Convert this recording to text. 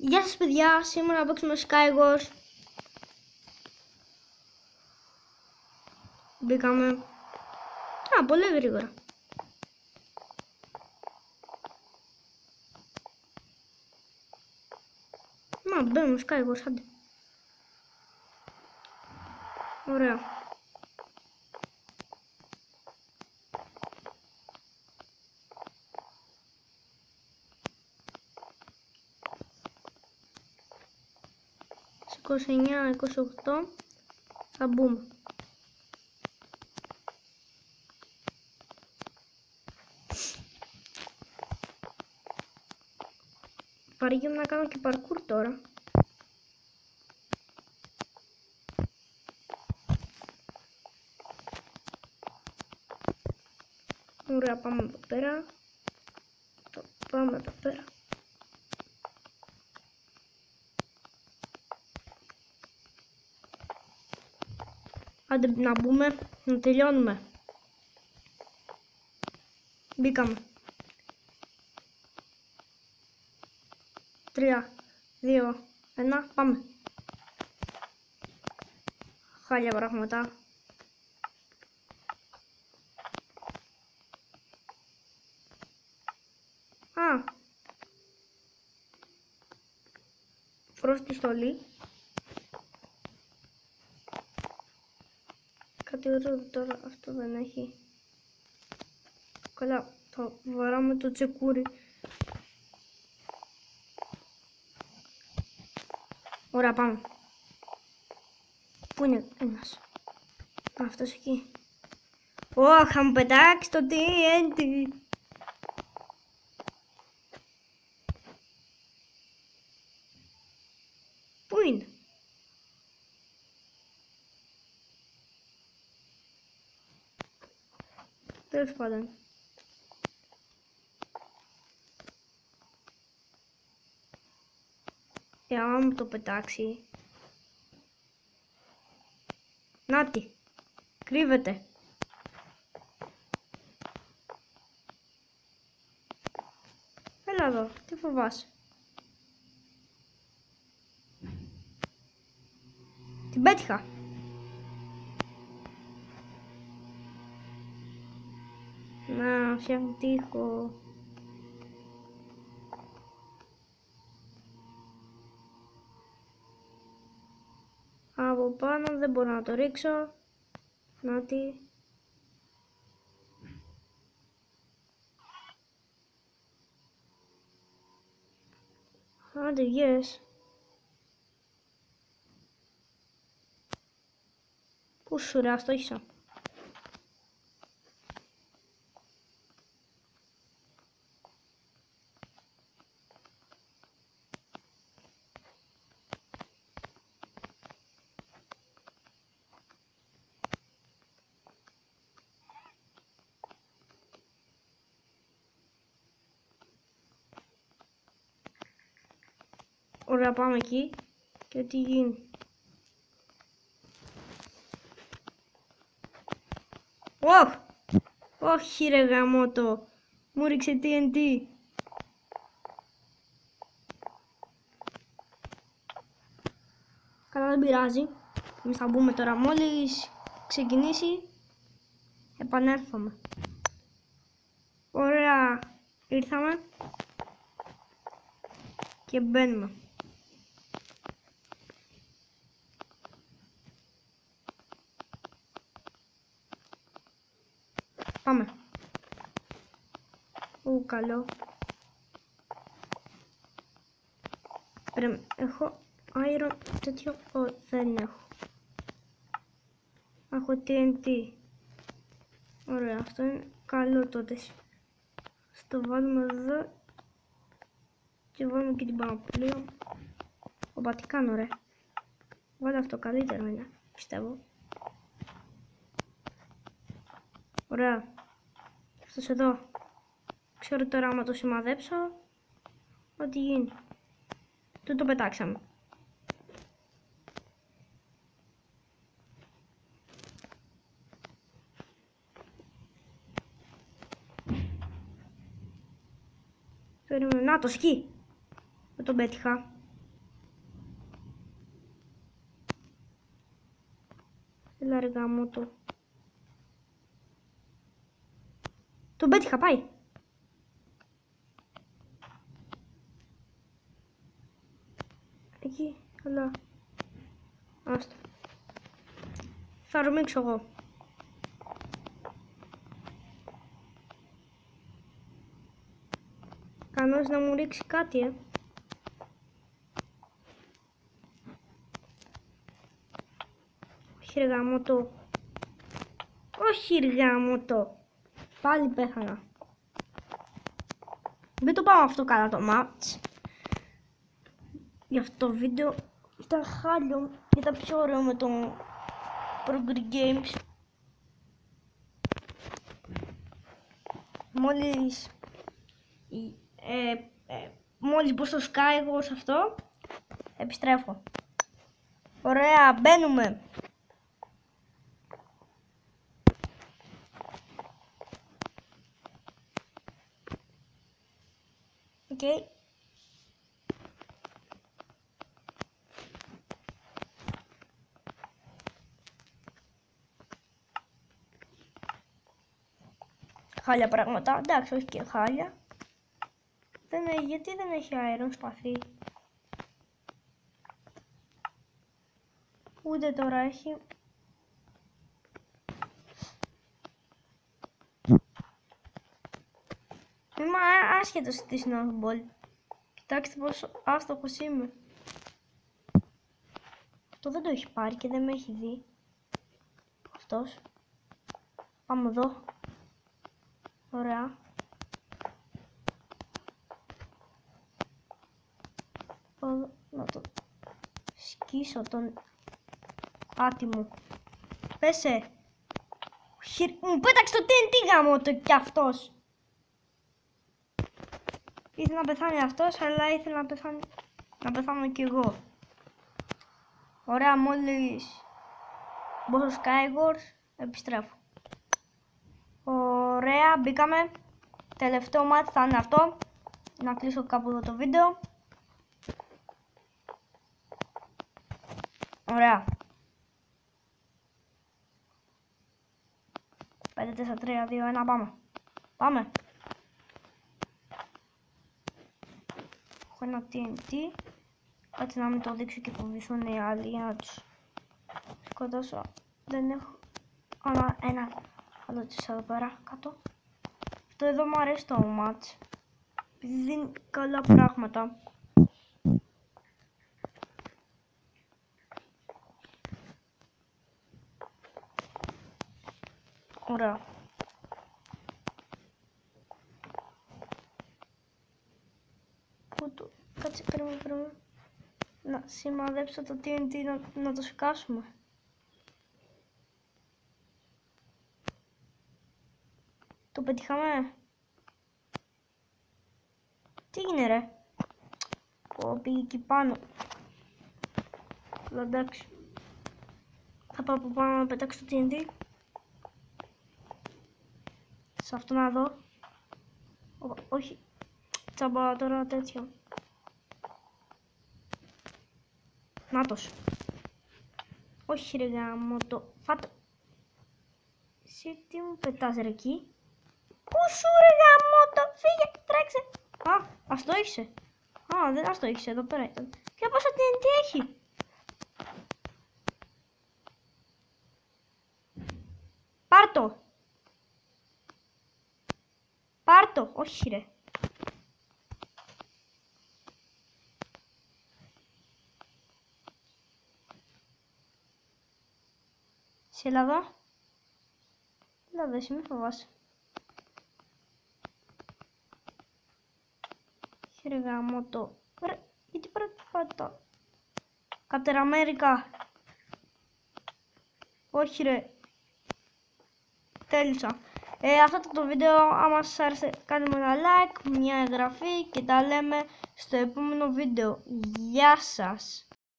Γεια σας παιδιά, σήμερα θα παίξουμε Skywars. Μπήκαμε. Πολύ γρήγορα. Μπαίνουμε Skywars, άντε. Ωραία. Στις 29-28 θα μπούμε. Παρήγγειμαι να κάνω και parkour τώρα. Ωραία, πάμε εδώ πέρα. Πάμε εδώ πέρα. Άντε να μπούμε, να τελειώνουμε. Μπήκαμε. 3, 2, 1, πάμε. Χάλια πράγματα. Προς τη στολή. Κάτι ωραίο τώρα, αυτό δεν έχει. Καλά, θα βαράμε το τσεκούρι. Ωραία, πάμε. Πού είναι ένας? Αυτός εκεί. Θα μου πετάξει το TNT. Πού είναι? Τέλος πάντων. Άμα μου το πετάξει. Νάτι. Κρύβεται. Έλα εδώ. Τι φοβάσαι? Την πέτυχα. Να, φτιάχνει τείχο. Από πάνω δεν μπορώ να το ρίξω. Νάτι. Άντε βγες. Πού σου ρε, αστόχησα. Ωραία, πάμε εκεί και τι γίνει? Όχι ρε γαμώτο, μου ρίξε TNT. Καλά, δεν πειράζει. Εμείς θα μπούμε τώρα, μόλις ξεκινήσει επανέρχομαι. Ωραία, ήρθαμε και μπαίνουμε. Πάμε. Καλό. Έχω iron τέτοιο. Δεν έχω. Έχω TNT. Ωραία, αυτό είναι καλό τότε. Στο βάλουμε εδώ. Και βάλουμε και την πανοπλία. Τι κάνω ρε? Βάλε αυτό, καλύτερο είναι, πιστεύω. Ωραία. Αυτός εδώ. Ξέρω τώρα άμα το σημαδέψω ό,τι γίνει. Το πετάξαμε. Να το σκι. Δεν τον πέτυχα. Έλα ρε γαμώτο. Τον πέτυχα, πάει. Εκεί, αλλά... Άστο. Θα ρομίξω εγώ. Κανός να μου ρίξει κάτι, Όχι ρε γαμώτο. Όχι ρε γαμώτο. Πάλι πέθανα. Δεν το πάω αυτό καλά το match. Γι' αυτό το βίντεο ήταν χάλιο. Ήταν πιο ωραίο με τον Progress Games. Μόλις μπω στο Sky εγώ σε αυτό, επιστρέφω. Ωραία, μπαίνουμε. Οκ. Χάλια πράγματα, εντάξει, όχι και χάλια. Γιατί δεν έχει αέριο σπαθί. Ούτε τώρα έχει. Είμαι άσχετος στη snowball. Κοιτάξτε πόσο άστοχος είμαι. Αυτό δεν το έχει πάρει και δεν με έχει δει. Αυτός. Πάμε εδώ. Ωραία. Πάω να το σκίσω τον άτιμο. Πέσε. Μου πέταξε το TNT γαμώτο κι αυτός. Ήθελε να πεθάνει αυτός, αλλά ήθελε να πεθάνω κι εγώ. Ωραία, μόλις μπω στο Skywars, επιστρέφω. Ωραία, μπήκαμε. Τελευταίο μάτι θα είναι αυτό. Να κλείσω κάπου εδώ το βίντεο. Ωραία. 5, 4, 3, 2, 1, πάμε. Πάμε. Έχω ένα TNT. Κάτσε να μην το δείξω και φοβηθούν οι άλλοι για να τους σκοτώσω. Δεν έχω. Αλλά ένα άλλο της εδώ πέρα κάτω. Αυτό εδώ μου αρέσει το match. Επειδή δίνει καλά πράγματα. Ωραία. Κάτσε, περίμενε. Να σημαδέψω το TNT να το σκάσουμε. Το πετύχαμε. Τι είναι ρε. Πήγε εκεί πάνω. Εντάξει. Θα πάω από πάνω να πετάξω το TNT. Σε αυτό να δω. Όχι. Τσαμπά τώρα τέτοιο. Νάτος. Όχι ρε γαμώτο. Φάτο. Εσύ τι μου πετάς ρε εκεί. Πού σου ρε γαμώτο. Φύγε. Τρέξε. Ας το έχεις. Δεν ας το έχεις. Εδώ πέρα ήταν. Και πόσο TNT έχει. Πάρτο. Πάρτο. Όχι ρε. Σε Ελλάδα. Ελλάδα, εσύ μη φοβάσαι. Ρε γαμώτο. Ρε, γιατί πρώτη φάτα. Captain America. Όχι ρε. Τέλειωσα. Αυτό ήταν το βίντεο. Άμα σας άρεσε κάντε ένα like, μια εγγραφή και τα λέμε στο επόμενο βίντεο. Γεια σας.